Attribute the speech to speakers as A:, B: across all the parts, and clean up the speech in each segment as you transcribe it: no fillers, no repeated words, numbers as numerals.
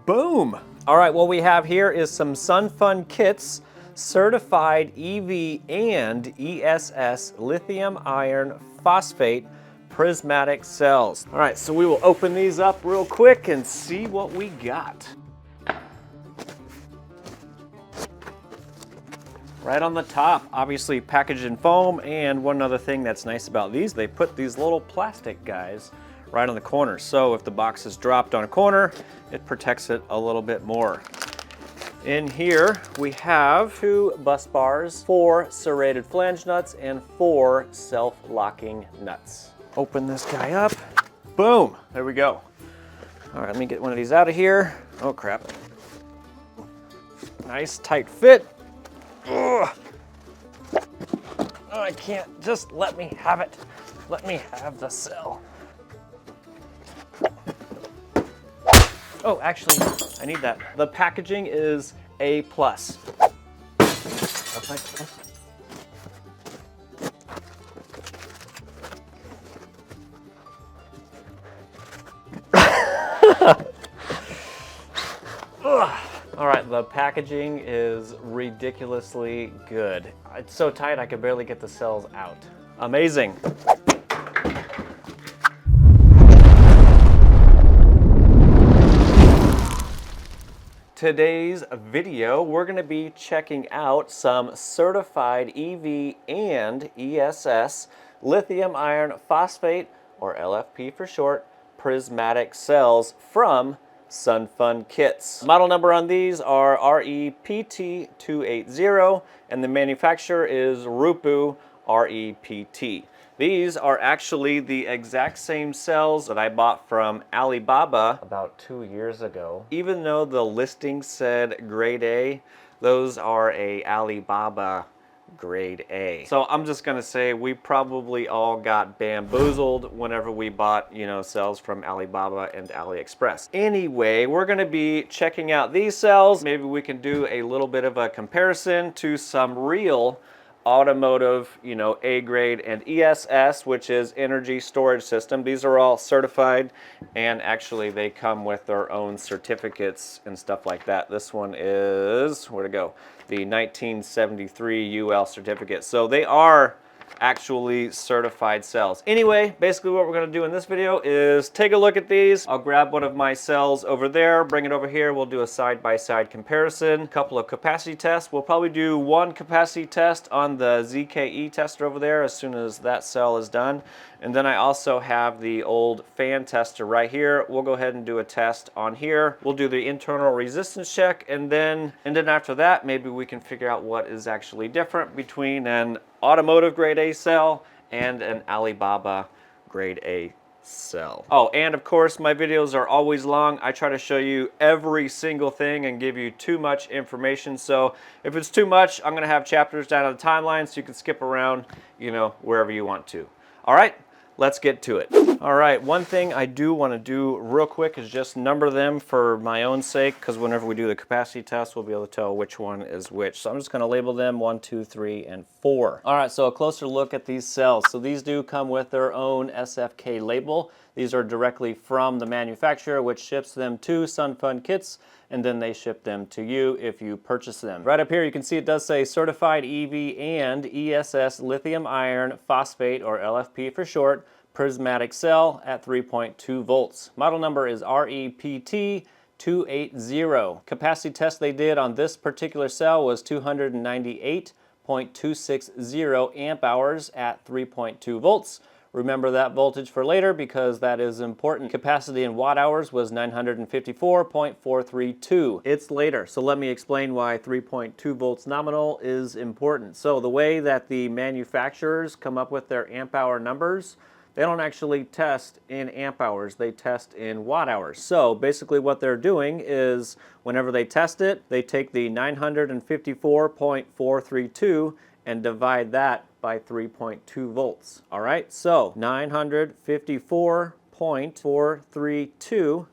A: Boom! All right, what we have here is some SunFun kits, certified EV and ESS lithium iron phosphate prismatic cells. All right, so we will open these up real quick and see what we got. Right on the top, obviously packaged in foam, and one other thing that's nice about these, they put these little plastic guys right on the corner. So if the box is dropped on a corner, it protects it a little bit more. In here, we have 2 bus bars, 4 serrated flange nuts, and 4 self-locking nuts. Open this guy up. Boom, there we go. All right, let me get one of these out of here. Oh crap. Nice tight fit. Ugh. Oh, I can't, just let me have it. Let me have the cell. Oh, actually, I need that. The packaging is A+. All right, the packaging is ridiculously good. It's so tight I could barely get the cells out. Amazing. Today's video, we're going to be checking out some certified EV and ESS lithium iron phosphate, or LFP for short, prismatic cells from SunFun kits. Model number on these are REPT280, and the manufacturer is RUIPU REPT. These are actually the exact same cells that I bought from Alibaba about 2 years ago. Even though the listing said grade A, those are a Alibaba grade A. So I'm just gonna say we probably all got bamboozled whenever we bought, cells from Alibaba and Aliexpress. Anyway, we're gonna be checking out these cells. Maybe we can do a little bit of a comparison to some real automotive, A grade, and ESS, which is energy storage system. These are all certified, and actually they come with their own certificates and stuff like that. This one is, where'd it go? The 1973 UL certificate. So they are actually certified cells. Anyway, basically what we're going to do in this video is take a look at these. I'll grab one of my cells over there, bring it over here. We'll do a side-by-side comparison, a couple of capacity tests. We'll probably do one capacity test on the ZKE tester over there as soon as that cell is done. And then I also have the old fan tester right here. We'll go ahead and do a test on here. We'll do the internal resistance check, and then after that, maybe we can figure out what is actually different between an automotive grade A cell and an Alibaba grade A cell. Oh, and of course, my videos are always long. I try to show you every single thing and give you too much information. So if it's too much, I'm gonna have chapters down on the timeline so you can skip around, wherever you want to. All right, let's get to it. All right, one thing I do want to do real quick is just number them for my own sake, because whenever we do the capacity test, we'll be able to tell which one is which. So I'm just going to label them 1, 2, 3, and 4. All right, so a closer look at these cells. So these do come with their own SFK label. These are directly from the manufacturer, which ships them to SunFun kits, and then they ship them to you if you purchase them. Right up here, you can see it does say certified EV and ESS lithium iron phosphate, or LFP for short, prismatic cell at 3.2 volts. Model number is REPT280. Capacity test they did on this particular cell was 298.260 amp hours at 3.2 volts. Remember that voltage for later because that is important. Capacity in watt hours was 954.432. It's later, so let me explain why 3.2 volts nominal is important. So the way that the manufacturers come up with their amp hour numbers, they don't actually test in amp hours, they test in watt hours. So basically what they're doing is whenever they test it, they take the 954.432 and divide that by 3.2 volts. All right, so 954.432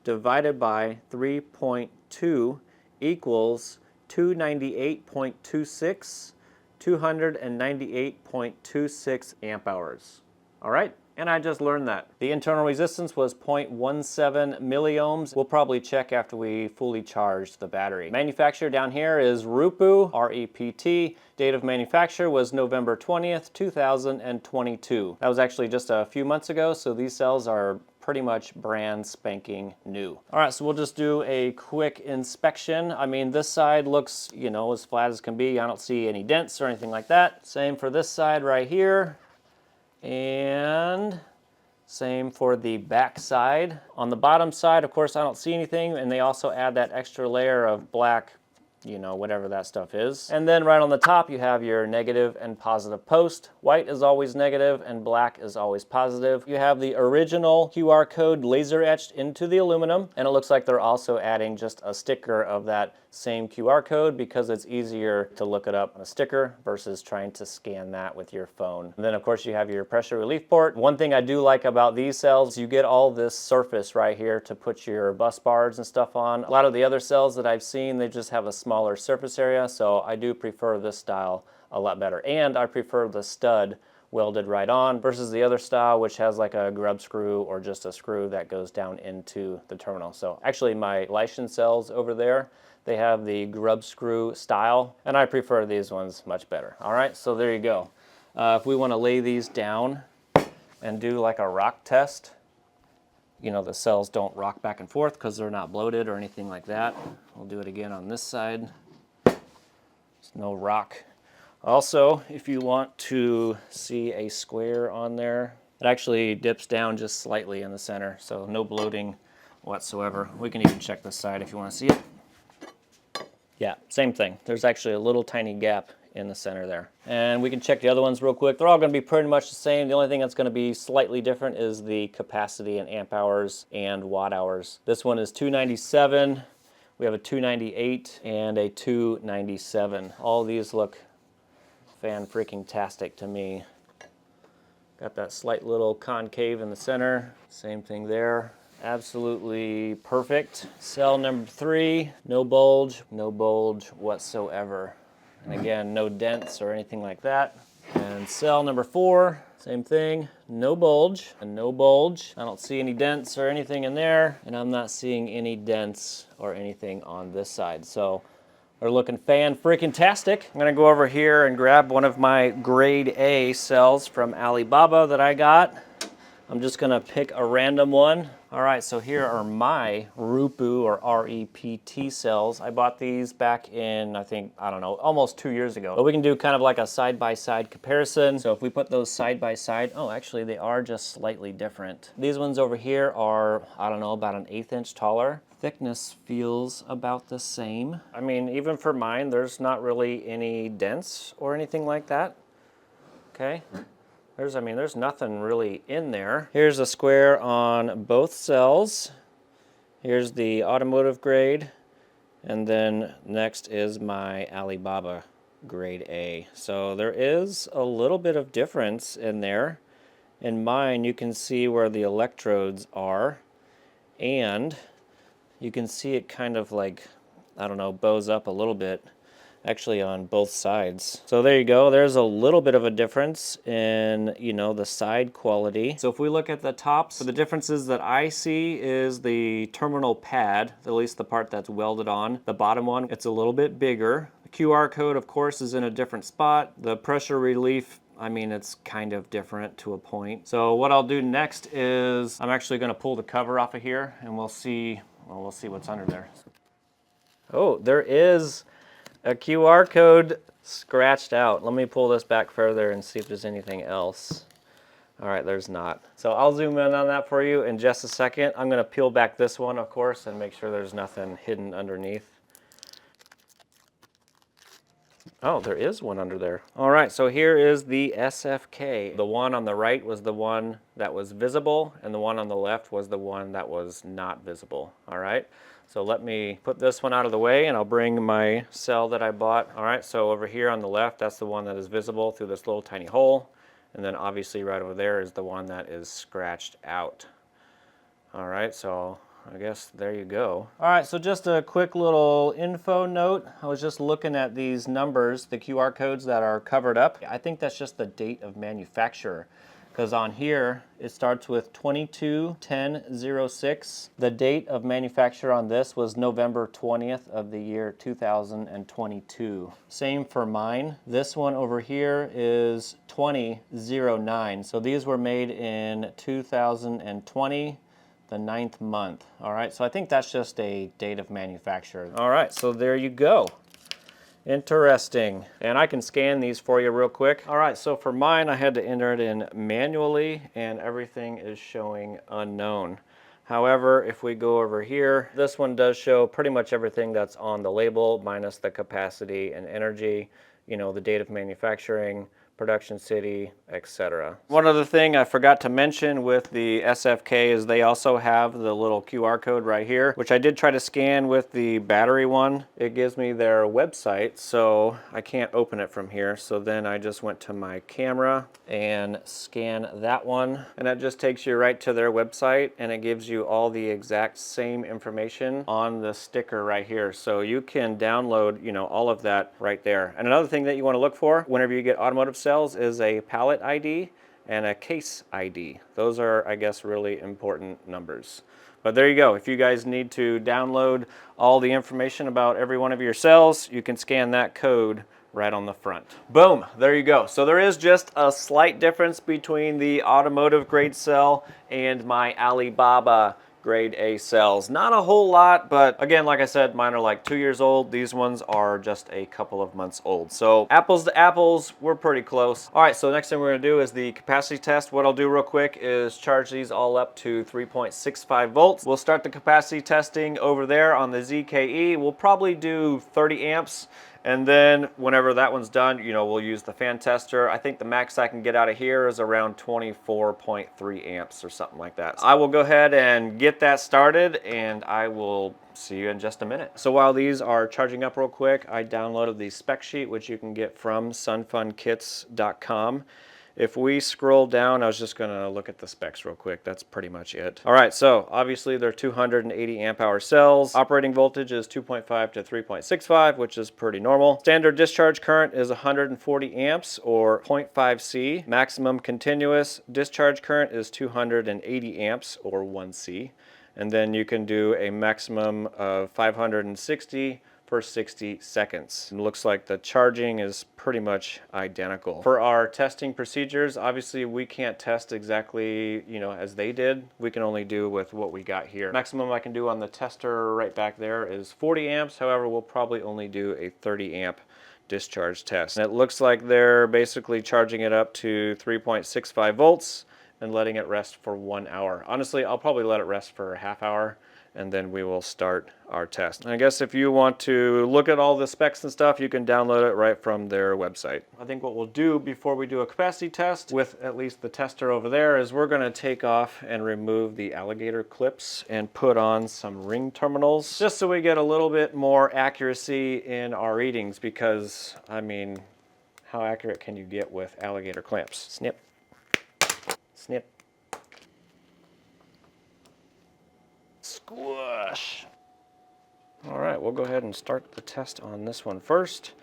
A: divided by 3.2 equals 298.26 amp hours. All right, And I just learned that. The internal resistance was 0.17 milliohms. We'll probably check after we fully charge the battery. Manufacturer down here is RUIPU, R-E-P-T. Date of manufacture was November 20th, 2022. That was actually just a few months ago, so these cells are pretty much brand spanking new. All right, so we'll just do a quick inspection. I mean, this side looks, you know, as flat as can be. I don't see any dents or anything like that. Same for this side right here. And same for the back side. On the bottom side, of course, I don't see anything, and they also add that extra layer of black, you know, whatever that stuff is. And then right on the top, you have your negative and positive post. White is always negative and black is always positive. You have the original QR code laser etched into the aluminum, and it looks like they're also adding just a sticker of that same QR code because it's easier to look it up on a sticker versus trying to scan that with your phone. And then of course you have your pressure relief port. One thing I do like about these cells, you get all this surface right here to put your bus bars and stuff on. A lot of the other cells that I've seen, they just have a smaller surface area, so I do prefer this style a lot better. And I prefer the stud welded right on versus the other style which has like a grub screw or just a screw that goes down into the terminal. So actually my Lycian cells over there, they have the grub screw style, and I prefer these ones much better. All right, so there you go. If we want to lay these down and do like a rock test, you know, the cells don't rock back and forth because they're not bloated or anything like that. We'll do it again on this side. There's no rock. Also, if you want to see a square on there, it actually dips down just slightly in the center, so no bloating whatsoever. We can even check this side if you want to see it. Yeah, same thing. There's actually a little tiny gap in the center there. And we can check the other ones real quick. They're all going to be pretty much the same. The only thing that's going to be slightly different is the capacity in amp hours and watt hours. This one is 297. We have a 298 and a 297. All these look fan-freaking-tastic to me. Got that slight little concave in the center. Same thing there. Absolutely perfect. Cell number 3, no bulge whatsoever. And again, no dents or anything like that. And cell number 4, same thing, no bulge and no bulge. I don't see any dents or anything in there, and I'm not seeing any dents or anything on this side. So they're looking fan-freaking-tastic. I'm gonna go over here and grab one of my grade A cells from Alibaba that I got. I'm just gonna pick a random one. All right, so here are my RUIPU or R-E-P-T cells. I bought these back in, I think, I don't know, almost 2 years ago. But we can do kind of like a side-by-side comparison. So if we put those side-by-side, oh, actually they are just slightly different. These ones over here are, I don't know, about an 1/8 inch taller. Thickness feels about the same. I mean, even for mine, there's not really any dents or anything like that. Okay. There's nothing really in there. Here's a square on both cells. Here's the automotive grade. And then next is my Alibaba grade A. So there is a little bit of difference in there. In mine, you can see where the electrodes are. And you can see it kind of like, I don't know, bows up a little bit. Actually on both sides. So there you go, there's a little bit of a difference in, you know, the side quality. So if we look at the tops, the differences that I see is the terminal pad, at least the part that's welded on. The bottom one, it's a little bit bigger. The QR code, of course, is in a different spot. The pressure relief, I mean, it's kind of different to a point. So what I'll do next is I'm actually gonna pull the cover off of here and we'll see what's under there. Oh, there is a QR code scratched out. Let me pull this back further and see if there's anything else. All right, there's not. So I'll zoom in on that for you in just a second. I'm gonna peel back this one, of course, and make sure there's nothing hidden underneath. Oh, there is one under there. All right, so here is the SFK. The one on the right was the one that was visible, and the one on the left was the one that was not visible, all right? So let me put this one out of the way and I'll bring my cell that I bought. All right, so over here on the left, that's the one that is visible through this little tiny hole. And then obviously right over there is the one that is scratched out. All right, so I guess there you go. All right, so just a quick little info note. I was just looking at these numbers, the QR codes that are covered up. I think that's just the date of manufacture. because on here it starts with 221006. The date of manufacture on this was November 20th of the year 2022. Same for mine. This one over here is 2009. So these were made in 2020. The 9th month. All right, so I think that's just a date of manufacture. All right, so there you go. Interesting. And I can scan these for you real quick. All right, so for mine, I had to enter it in manually, and everything is showing unknown. However, if we go over here, this one does show pretty much everything that's on the label, minus the capacity and energy, you know, the date of manufacturing, production city, etc. One other thing I forgot to mention with the SFK is they also have the little QR code right here, which I did try to scan with the battery one. It gives me their website, so I can't open it from here. So then I just went to my camera and scan that one, and that just takes you right to their website, and it gives you all the exact same information on the sticker right here. So you can download, you know, all of that right there. And another thing that you want to look for whenever you get automotive cells is a pallet ID and a case ID. Those are, I guess, really important numbers. But there you go. If you guys need to download all the information about every one of your cells, you can scan that code right on the front. Boom, there you go. So there is just a slight difference between the automotive grade cell and my Alibaba grade A cells. Not a whole lot, but again, like I said, mine are like 2 years old. These ones are just a couple of months old. So apples to apples, we're pretty close. All right, so next thing we're gonna do is the capacity test. What I'll do real quick is charge these all up to 3.65 volts. We'll start the capacity testing over there on the ZKE. We'll probably do 30 amps. And then whenever that one's done, you know, we'll use the fan tester. I think the max I can get out of here is around 24.3 amps or something like that. I will go ahead and get that started, and I will see you in just a minute. So while these are charging up real quick, I downloaded the spec sheet, which you can get from sunfunkits.com. If we scroll down, I was just gonna look at the specs real quick. That's pretty much it. All right, so obviously they're 280 amp hour cells. Operating voltage is 2.5 to 3.65, which is pretty normal. Standard discharge current is 140 amps or 0.5 C. Maximum continuous discharge current is 280 amps or 1 C. And then you can do a maximum of 560 for 60 seconds. It looks like the charging is pretty much identical. For our testing procedures, obviously we can't test exactly, you know, as they did. We can only do with what we got here. Maximum I can do on the tester right back there is 40 amps. However, we'll probably only do a 30 amp discharge test. And it looks like they're basically charging it up to 3.65 volts and letting it rest for 1 hour. Honestly, I'll probably let it rest for a half hour, and then we will start our test. And I guess if you want to look at all the specs and stuff, you can download it right from their website. I think what we'll do before we do a capacity test with at least the tester over there is we're gonna take off and remove the alligator clips and put on some ring terminals, just so we get a little bit more accuracy in our readings, because, I mean, how accurate can you get with alligator clamps? Snip, snip, squish. All right, we'll go ahead and start the test on this one first.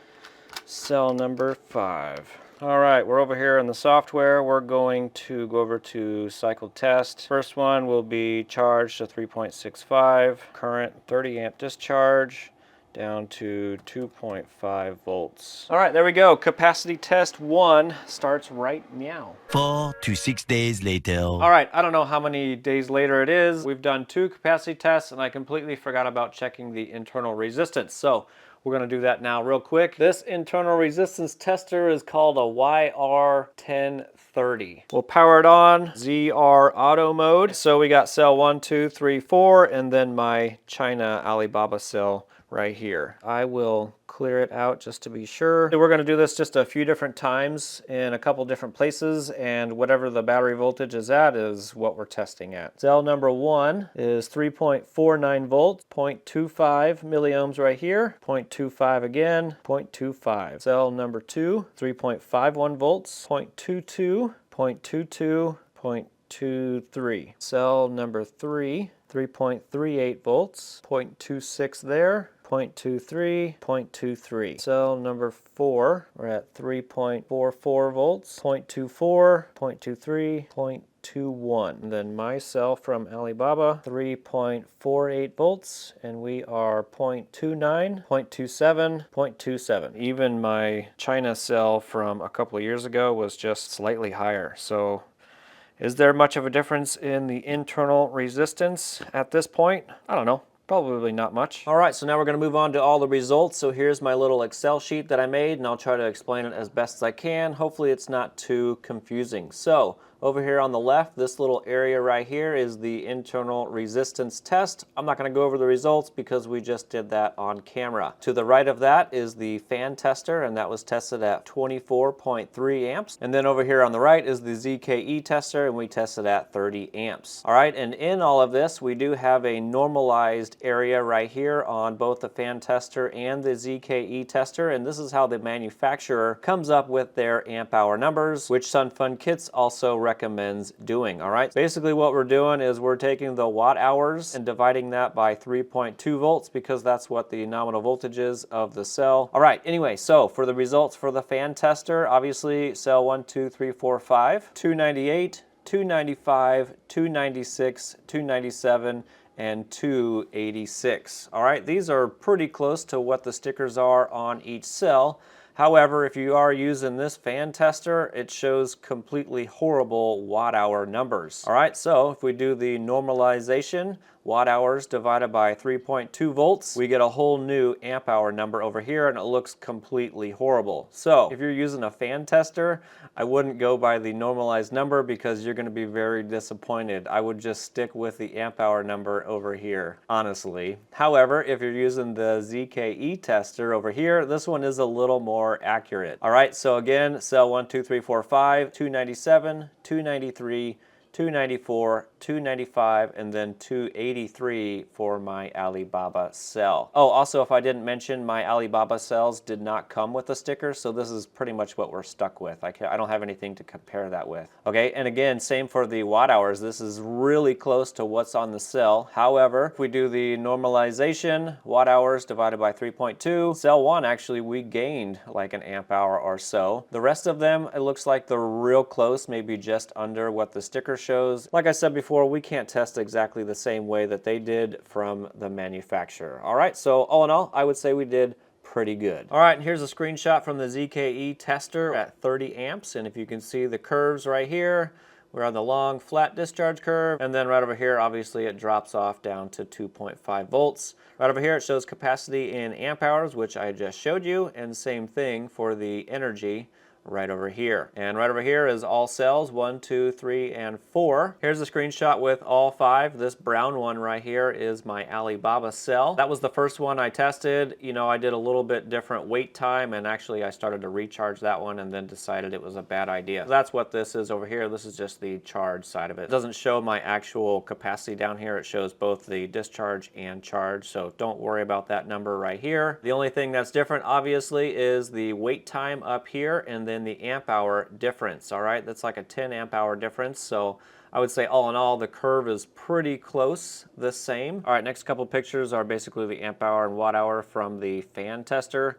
A: Cell number 5. All right, we're over here in the software. We're going to go over to cycle test. First one will be charged to 3.65, current 30 amp discharge, down to 2.5 volts. All right, there we go. Capacity test 1 starts right now.
B: 4 to 6 days later.
A: All right, I don't know how many days later it is. We've done 2 capacity tests, and I completely forgot about checking the internal resistance. So we're gonna do that now real quick. This internal resistance tester is called a YR1030. We'll power it on, ZR auto mode. So we got cell 1, 2, 3, 4, and then my China Alibaba cell right here. I will clear it out just to be sure. We're gonna do this just a few different times in a couple different places, and whatever the battery voltage is at is what we're testing at. Cell number 1 is 3.49 volts, 0.25 milliohms right here, 0.25 again, 0.25. Cell number 2, 3.51 volts, 0.22, 0.22, 0.23. Cell number 3, 3.38 volts, 0.26 there, 0.23, 0.23. Cell number 4, we're at 3.44 volts, 0.24, 0.23, 0.21. And then my cell from Alibaba, 3.48 volts, and we are 0.29, 0.27, 0.27. Even my China cell from a couple of years ago was just slightly higher. So is there much of a difference in the internal resistance at this point? I don't know. Probably not much. All right, so now we're going to move on to all the results. So here's my little Excel sheet that I made, and I'll try to explain it as best as I can. Hopefully it's not too confusing. So over here on the left, this little area right here is the internal resistance test. I'm not going to go over the results because we just did that on camera. To the right of that is the fan tester, and that was tested at 24.3 amps. And then over here on the right is the ZKE tester, and we tested at 30 amps. All right, and in all of this, we do have a normalized area right here on both the fan tester and the ZKE tester, and this is how the manufacturer comes up with their amp hour numbers, which Sun Fun Kits also recommends doing. All right, basically what we're doing is we're taking the watt hours and dividing that by 3.2 volts because that's what the nominal voltage is of the cell. All right, anyway, so for the results for the fan tester, obviously cell 1, 2, 3, 4, 5, 298, 295, 296, 297, and 286. All right, these are pretty close to what the stickers are on each cell. However, if you are using this fan tester, it shows completely horrible watt hour numbers. All right, so if we do the normalization, watt hours divided by 3.2 volts, we get a whole new amp hour number over here, and it looks completely horrible. So if you're using a fan tester, I wouldn't go by the normalized number because you're going to be very disappointed. I would just stick with the amp hour number over here, honestly. However, if you're using the ZKE tester over here, this one is a little more accurate. All right, so again, cell 1, 2, 3, 4, 5, 297, 293, 294, 295, and then 283 for my Alibaba cell. Oh, also, if I didn't mention, my Alibaba cells did not come with a sticker, so this is pretty much what we're stuck with. I don't have anything to compare that with. Okay, and again, same for the watt hours. This is really close to what's on the cell. However, if we do the normalization, watt hours divided by 3.2, cell 1, actually, we gained like an amp hour or so. The rest of them, it looks like they're real close, maybe just under what the sticker shows. Like I said before, we can't test exactly the same way that they did from the manufacturer. All right, so all in all, I would say we did pretty good. All right, and here's a screenshot from the ZKE tester at 30 amps, and if you can see the curves right here, we're on the long flat discharge curve, and then right over here, obviously it drops off down to 2.5 volts. Right over here, it shows capacity in amp hours, which I just showed you, and same thing for the energy right over here. And right over here is all cells, 1, 2, 3, and 4. Here's a screenshot with all 5. This brown one right here is my Alibaba cell. That was the first one I tested. You know, I did a little bit different wait time, and actually I started to recharge that one and then decided it was a bad idea. So that's what this is over here. This is just the charge side of it. It doesn't show my actual capacity down here. It shows both the discharge and charge, so don't worry about that number right here. The only thing that's different, obviously, is the wait time up here, and then the amp hour difference. All right, that's like a 10 amp hour difference. So I would say all in all, the curve is pretty close the same. All right, next couple pictures are basically the amp hour and watt hour from the fan tester.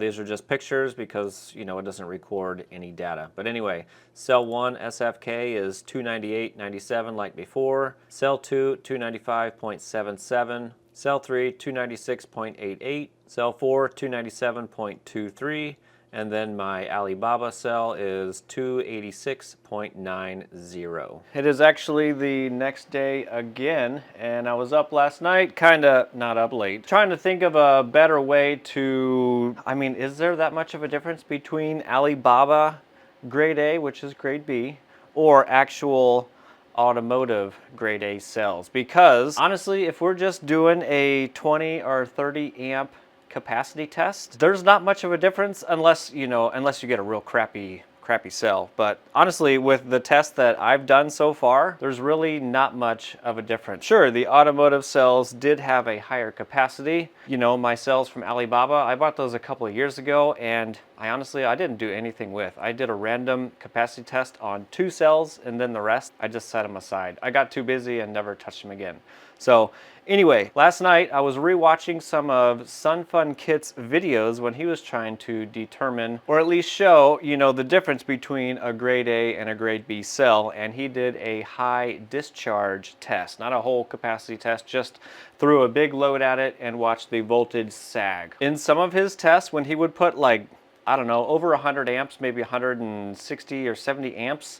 A: These are just pictures because, you know, it doesn't record any data. But anyway, cell 1 SFK is 298.97 like before. Cell 2, 295.77. Cell 3, 296.88. Cell 4, 297.23. And then my Alibaba cell is 286.90. It is actually the next day again, and I was up last night, kinda not up late, trying to think of a better way to, I mean, is there that much of a difference between Alibaba grade A, which is grade B, or actual automotive grade A cells? Because honestly, if we're just doing a 20 or 30 amp capacity test, there's not much of a difference unless you get a real crappy cell. But honestly, with the test that I've done so far, there's really not much of a difference. Sure, the automotive cells did have a higher capacity. You know, my cells from Alibaba, I bought those a couple of years ago, and I didn't do anything with. I did a random capacity test on 2 cells, and then the rest, I just set them aside. I got too busy and never touched them again. So Anyway, last night I was rewatching some of SunFun Kit's videos when he was trying to determine, or at least show, you know, the difference between a grade A and a grade B cell, and he did a high discharge test, not a whole capacity test, just threw a big load at it and watched the voltage sag. In some of his tests, when he would put like, I don't know, over 100 amps, maybe 160 or 70 amps,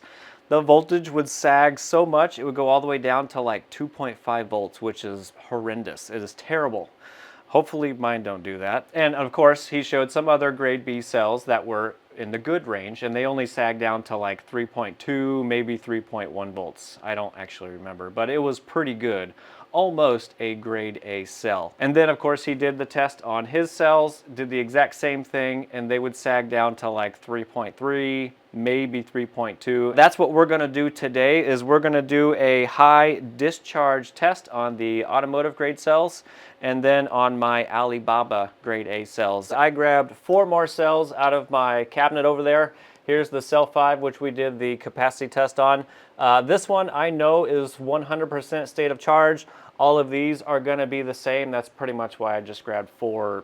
A: the voltage would sag so much it would go all the way down to like 2.5 volts, which is horrendous. It is terrible. Hopefully mine don't do that. And of course, he showed some other grade B cells that were in the good range, and they only sag down to like 3.2, maybe 3.1 volts. I don't actually remember, but it was pretty good. Almost a grade A cell. And then of course he did the test on his cells, did the exact same thing, and they would sag down to like 3.3, maybe 3.2. That's what we're gonna do today, is we're gonna do a high discharge test on the automotive grade cells and then on my Alibaba grade A cells. I grabbed 4 more cells out of my cabinet over there. Here's the cell 5, which we did the capacity test on. This one I know is 100% state of charge. All of these are gonna be the same. That's pretty much why I just grabbed 4,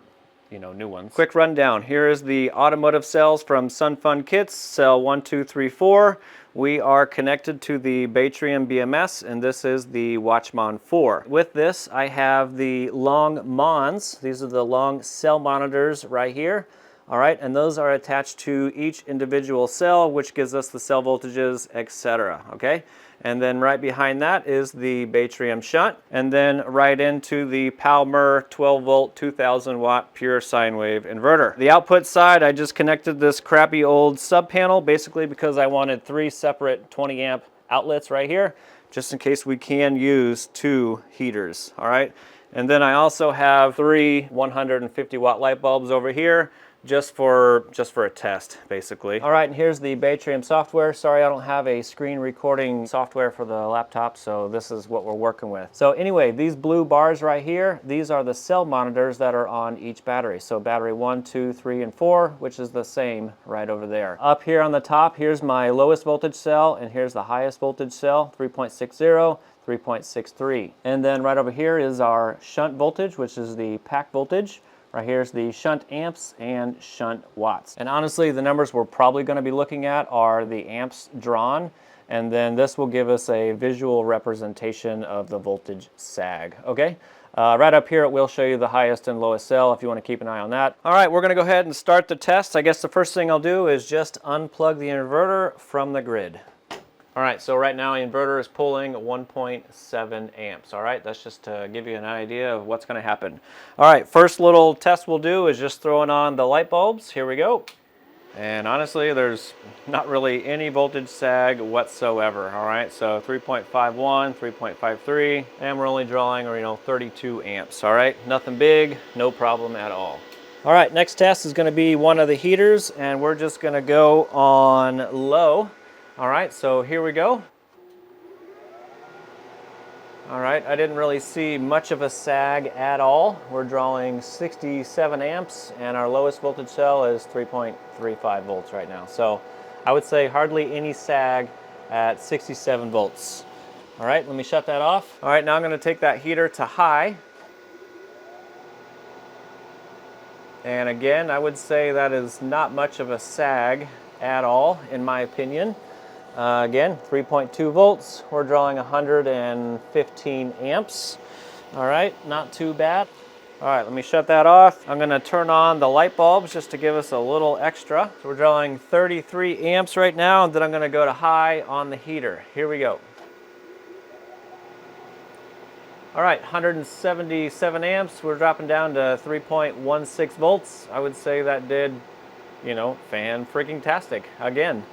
A: you know, new ones. Quick rundown. Here is the automotive cells from SunFun Kits, cell 1, 2, 3, 4. We are connected to the Batrium BMS, and this is the Watchmon 4. With this, I have the long Mons. These are the long cell monitors right here. All right, and those are attached to each individual cell, which gives us the cell voltages, etc. Okay, and then right behind that is the Batrium shunt, and then right into the Palmer 12 volt 2000 watt pure sine wave inverter. The output side, I just connected this crappy old sub panel, basically because I wanted 3 separate 20 amp outlets right here, just in case we can use 2 heaters. All right, and then I also have 3 150 watt light bulbs over here, just for a test, basically. All right, and here's the Batrium software. Sorry, I don't have a screen recording software for the laptop, so this is what we're working with. So anyway, these blue bars right here, these are the cell monitors that are on each battery. So battery 1, 2, 3, and 4, which is the same right over there. Up here on the top, here's my lowest voltage cell, and here's the highest voltage cell, 3.60, 3.63. And then right over here is our shunt voltage, which is the pack voltage. Right here's the shunt amps and shunt watts. And honestly, the numbers we're probably going to be looking at are the amps drawn, and then this will give us a visual representation of the voltage sag, okay? Right up here, it will show you the highest and lowest cell if you want to keep an eye on that. All right, we're going to go ahead and start the test. I guess the first thing I'll do is just unplug the inverter from the grid. All right, so right now the inverter is pulling 1.7 amps. All right, that's just to give you an idea of what's going to happen. All right, first little test we'll do is just throwing on the light bulbs. Here we go. And honestly, there's not really any voltage sag whatsoever. All right, so 3.51, 3.53, and we're only drawing, 32 amps. All right, nothing big, no problem at all. All right, next test is going to be one of the heaters, and we're just going to go on low. All right, so here we go. All right, I didn't really see much of a sag at all. We're drawing 67 amps, and our lowest voltage cell is 3.35 volts right now. So I would say hardly any sag at 67 volts. All right, let me shut that off. All right, now I'm gonna take that heater to high. And again, I would say that is not much of a sag at all, in my opinion. Again, 3.2 volts, we're drawing 115 amps. All right, not too bad. All right, let me shut that off. I'm gonna turn on the light bulbs just to give us a little extra. So we're drawing 33 amps right now, and then I'm gonna go to high on the heater. Here we go. All right, 177 amps, we're dropping down to 3.16 volts. I would say that did, fan-freaking-tastic again.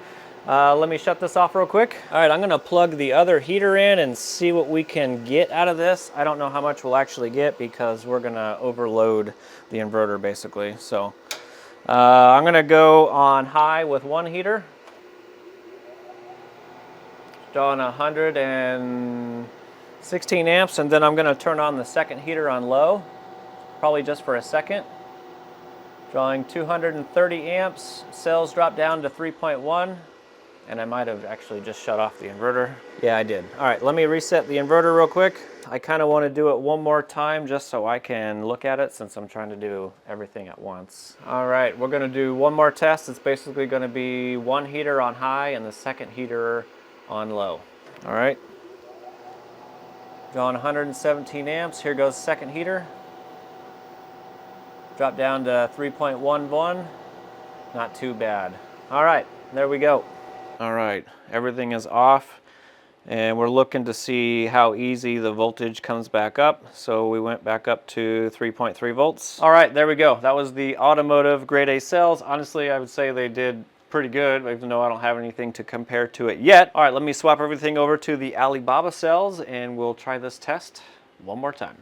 A: Let me shut this off real quick. All right, I'm gonna plug the other heater in and see what we can get out of this. I don't know how much we'll actually get because we're gonna overload the inverter basically. So I'm gonna go on high with one heater. Drawing 116 amps, and then I'm gonna turn on the second heater on low, probably just for a second. Drawing 230 amps, cells drop down to 3.1. And I might have actually just shut off the inverter. Yeah, I did. All right, let me reset the inverter real quick. I kind of want to do it one more time just so I can look at it since I'm trying to do everything at once. All right, we're going to do one more test. It's basically going to be one heater on high and the second heater on low. All right. Drawing 117 amps. Here goes the second heater. Drop down to 3.11. Not too bad. All right, there we go. All right, everything is off. And we're looking to see how easy the voltage comes back up. So we went back up to 3.3 volts. All right, there we go. That was the automotive grade A cells. Honestly, I would say they did pretty good, even though I don't have anything to compare to it yet. All right, let me swap everything over to the Alibaba cells and we'll try this test one more time.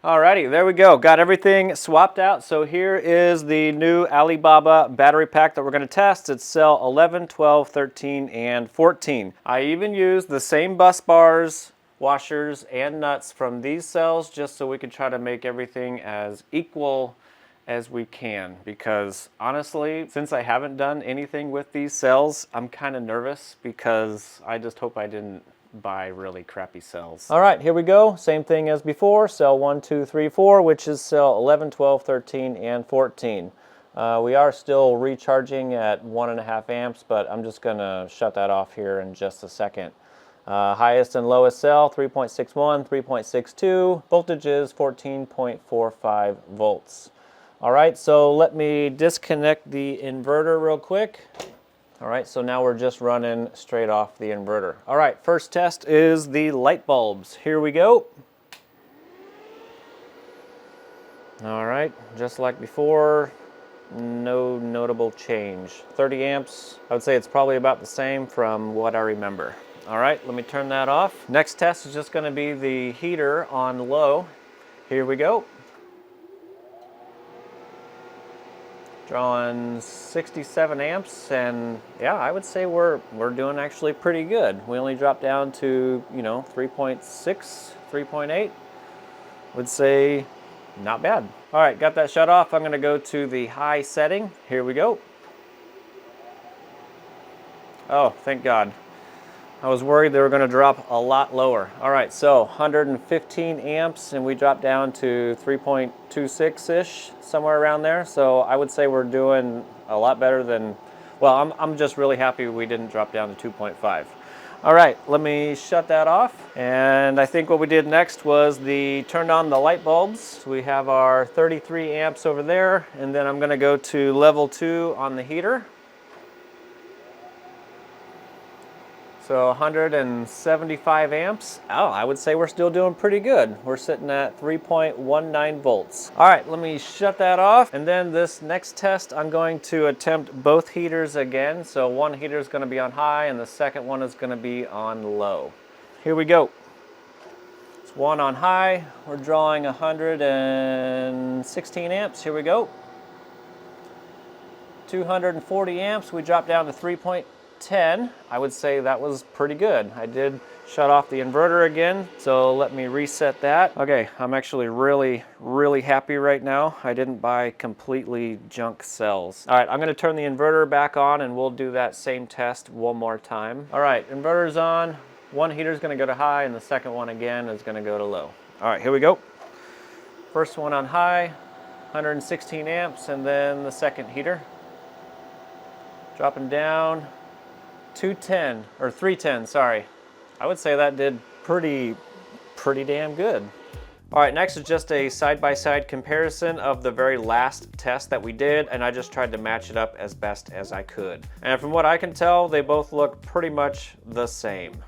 A: Alrighty, there we go. Got everything swapped out. So here is the new Alibaba battery pack that we're going to test. It's cell 11, 12, 13, and 14. I even used the same bus bars, washers, and nuts from these cells just so we could try to make everything as equal as we can, because honestly, since I haven't done anything with these cells, I'm kind of nervous because I just hope I didn't buy really crappy cells. All right, here we go. Same thing as before, cell 1, 2, 3, 4, which is cell 11, 12, 13, and 14. We are still recharging at 1.5 amps, but I'm just gonna shut that off here in just a second. Highest and lowest cell, 3.61, 3.62. Voltage is 14.45 volts. All right, so let me disconnect the inverter real quick. All right, so now we're just running straight off the inverter. All right, first test is the light bulbs. Here we go. All right, just like before, no notable change. 30 amps, I would say it's probably about the same from what I remember. All right, let me turn that off. Next test is just gonna be the heater on low. Here we go. Drawing 67 amps, and yeah, I would say we're doing actually pretty good. We only dropped down to, 3.6, 3.8. Would say not bad. All right, got that shut off. I'm gonna go to the high setting. Here we go. Oh, thank God. I was worried they were gonna drop a lot lower. All right, so 115 amps, and we dropped down to 3.26-ish, somewhere around there. So I would say we're doing a lot better than, well, I'm just really happy we didn't drop down to 2.5. All right, let me shut that off. And I think what we did next was turned on the light bulbs. We have our 33 amps over there, and then I'm gonna go to level 2 on the heater. So 175 amps. Oh, I would say we're still doing pretty good. We're sitting at 3.19 volts. All right, let me shut that off. And then this next test, I'm going to attempt both heaters again. So one heater is going to be on high and the second one is going to be on low. Here we go. It's one on high. We're drawing 116 amps. Here we go. 240 amps. We drop down to 3.10. I would say that was pretty good. I did shut off the inverter again, so let me reset that. Okay, I'm actually really happy right now. I didn't buy completely junk cells. All right, I'm gonna turn the inverter back on and we'll do that same test one more time. All right, inverter's on. One heater's gonna go to high and the second one again is gonna go to low. All right, here we go. First one on high, 116 amps, and then the second heater. Dropping down. 210 or 310, sorry. I would say that did pretty damn good. All right, next is just a side-by-side comparison of the very last test that we did, and I just tried to match it up as best as I could. And from what I can tell, they both look pretty much the same.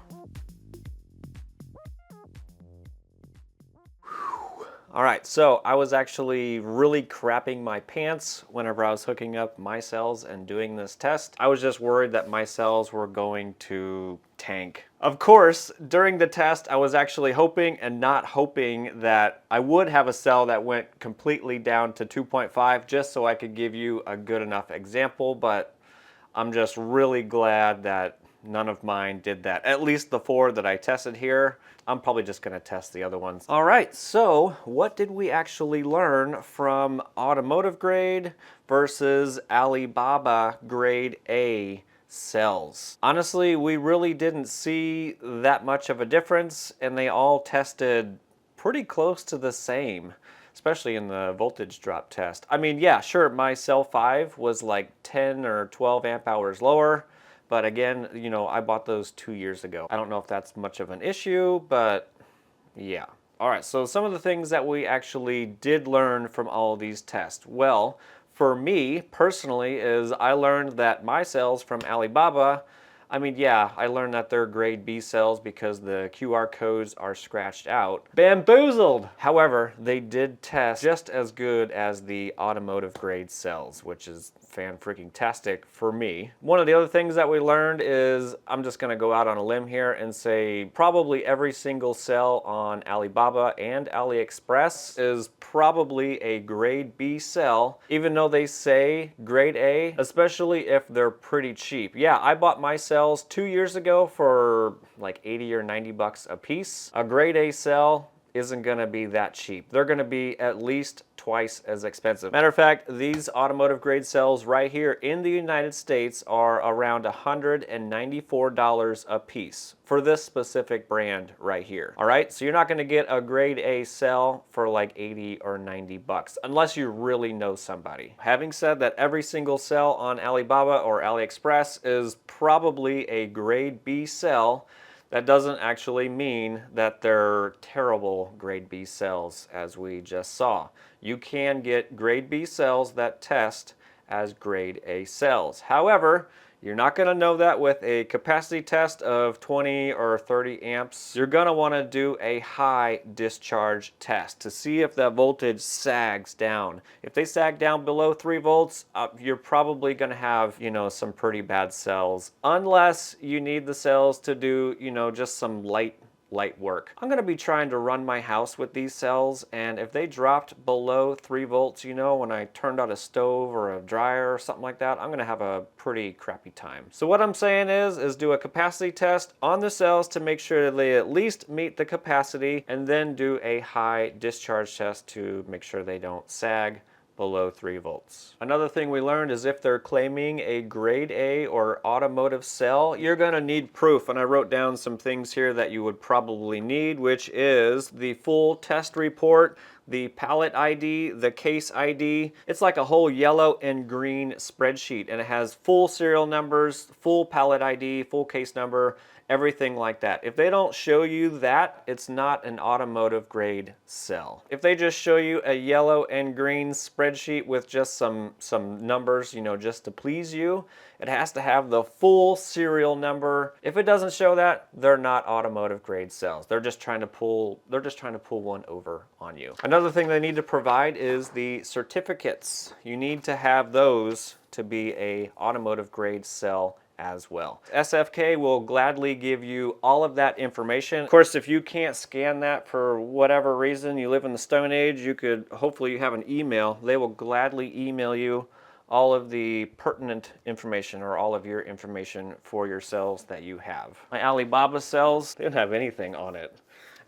A: All right, so I was actually really crapping my pants whenever I was hooking up my cells and doing this test. I was just worried that my cells were going to tank. Of course, during the test, I was actually hoping and not hoping that I would have a cell that went completely down to 2.5 just so I could give you a good enough example, but I'm just really glad that none of mine did that. At least the 4 that I tested here. I'm probably just gonna test the other ones. All right, so what did we actually learn from automotive grade versus Alibaba grade A cells. Honestly, we really didn't see that much of a difference, and they all tested pretty close to the same, especially in the voltage drop test. I mean, yeah, sure, my cell 5 was like 10 or 12 amp hours lower, but again, you know, I bought those 2 years ago. I don't know if that's much of an issue, but yeah. All right, so some of the things that we actually did learn from all of these tests. Well, for me personally is I learned that my cells from Alibaba, I mean, yeah, I learned that they're grade B cells because the QR codes are scratched out. Bamboozled! However, they did test just as good as the automotive grade cells, which is fan-freaking-tastic for me. One of the other things that we learned is, I'm just gonna go out on a limb here and say probably every single cell on Alibaba and Aliexpress is probably a grade B cell, even though they say grade A, especially if they're pretty cheap. Yeah, I bought my cells 2 years ago for like 80 or 90 bucks a piece. A grade A cell isn't gonna be that cheap. They're gonna be at least twice as expensive. Matter of fact, these automotive grade cells right here in the United States are around $194 a piece for this specific brand right here. All right, so you're not gonna get a grade A cell for like 80 or 90 bucks unless you really know somebody. Having said that, every single cell on Alibaba or AliExpress is probably a grade B cell. That doesn't actually mean that they're terrible grade B cells, as we just saw. You can get grade B cells that test as grade A cells. However, you're not going to know that with a capacity test of 20 or 30 amps. You're going to want to do a high discharge test to see if that voltage sags down. If they sag down below 3 volts, you're probably going to have, you know, some pretty bad cells, unless you need the cells to do, you know, just some light work. I'm gonna be trying to run my house with these cells, and if they dropped below 3 volts, you know, when I turned on a stove or a dryer or something like that, I'm gonna have a pretty crappy time. So what I'm saying is do a capacity test on the cells to make sure that they at least meet the capacity, and then do a high discharge test to make sure they don't sag below 3 volts. Another thing we learned is if they're claiming a grade A or automotive cell, you're going to need proof. And I wrote down some things here that you would probably need, which is the full test report, the pallet ID, the case ID. It's like a whole yellow and green spreadsheet, and it has full serial numbers, full pallet ID, full case number, everything like that. If they don't show you that, it's not an automotive grade cell. If they just show you a yellow and green spreadsheet with just some numbers, you know, just to please you, it has to have the full serial number. If it doesn't show that, they're not automotive grade cells. They're just trying to pull one over on you. Another thing they need to provide is the certificates. You need to have those to be a automotive grade cell as well. SFK will gladly give you all of that information. Of course, if you can't scan that for whatever reason, you live in the Stone Age, you could, hopefully you have an email. They will gladly email you all of the pertinent information or all of your information for your cells that you have. My Alibaba cells didn't have anything on it.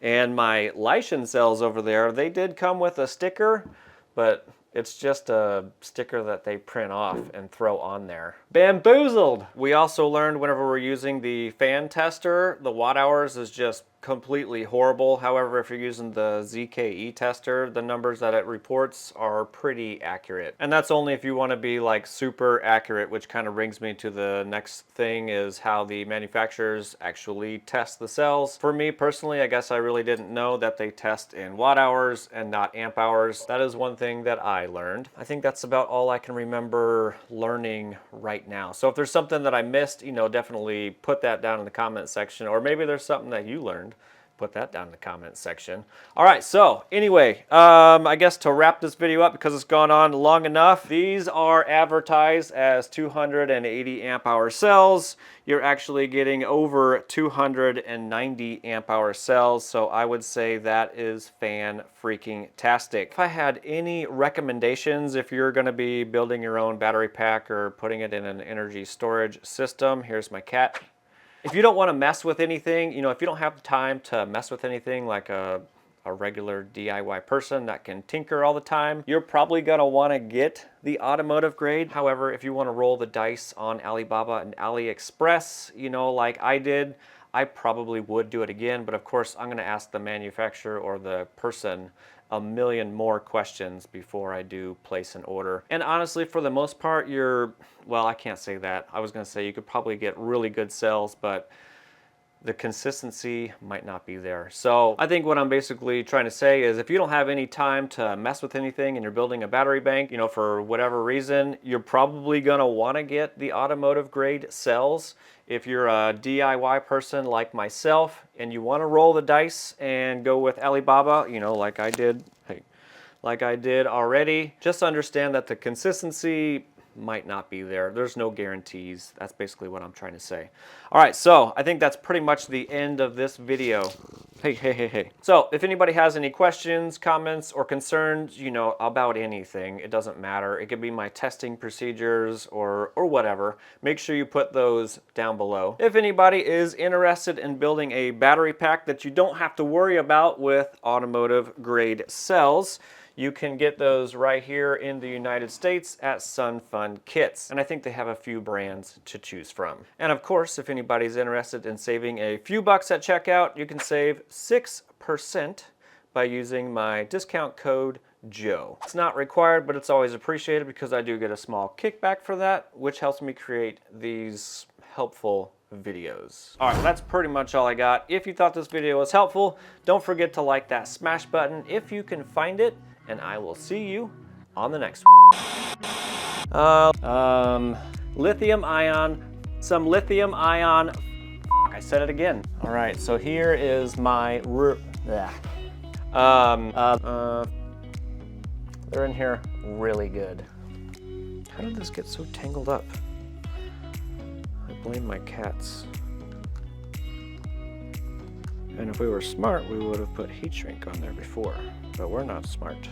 A: And my Lycian cells over there, they did come with a sticker, but it's just a sticker that they print off and throw on there. Bamboozled! We also learned whenever we're using the fan tester, the watt hours is just completely horrible. However, if you're using the ZKE tester, the numbers that it reports are pretty accurate. And that's only if you want to be like super accurate, which kind of brings me to the next thing, is how the manufacturers actually test the cells. For me personally, I guess I really didn't know that they test in watt hours and not amp hours. That is one thing that I learned. I think that's about all I can remember learning right now. So if there's something that I missed, you know, definitely put that down in the comment section, or maybe there's something that you learned. Put that down in the comment section. All right, so anyway, I guess to wrap this video up, because it's gone on long enough, these are advertised as 280 amp hour cells. You're actually getting over 290 amp hour cells, so I would say that is fan-freaking-tastic. If I had any recommendations, if you're going to be building your own battery pack or putting it in an energy storage system, here's my cat. If you don't want to mess with anything, you know, if you don't have the time to mess with anything like a a regular DIY person that can tinker all the time, you're probably gonna wanna get the automotive grade. However, if you wanna roll the dice on Alibaba and Aliexpress, you know, like I did, I probably would do it again, but of course I'm gonna ask the manufacturer or the person a million more questions before I do place an order. And honestly, for the most part, well, I can't say that. I was gonna say you could probably get really good sales, but the consistency might not be there. So I think what I'm basically trying to say is if you don't have any time to mess with anything and you're building a battery bank, you know, for whatever reason, you're probably gonna wanna get the automotive grade cells. If you're a DIY person like myself and you wanna roll the dice and go with Alibaba, you know, like I did, like I did already, just understand that the consistency might not be there. There's no guarantees. That's basically what I'm trying to say. All right, so I think that's pretty much the end of this video. Hey. So if anybody has any questions, comments, or concerns, you know, about anything, it doesn't matter. It could be my testing procedures or whatever. Make sure you put those down below. If anybody is interested in building a battery pack that you don't have to worry about with automotive grade cells, you can get those right here in the United States at Sun Fun Kits. And I think they have a few brands to choose from. And of course, if anybody's interested in saving a few bucks at checkout, you can save 6% by using my discount code Joe. It's not required, but it's always appreciated because I do get a small kickback for that, which helps me create these helpful videos. All right, well, that's pretty much all I got. If you thought this video was helpful, don't forget to like that smash button if you can find it, and I will see you on the next one. Lithium ion, some lithium ion, I said it again. All right, so here is my, they're in here really good. How did this get so tangled up? I blame my cats. And if we were smart, we would have put heat shrink on there before, but we're not smart.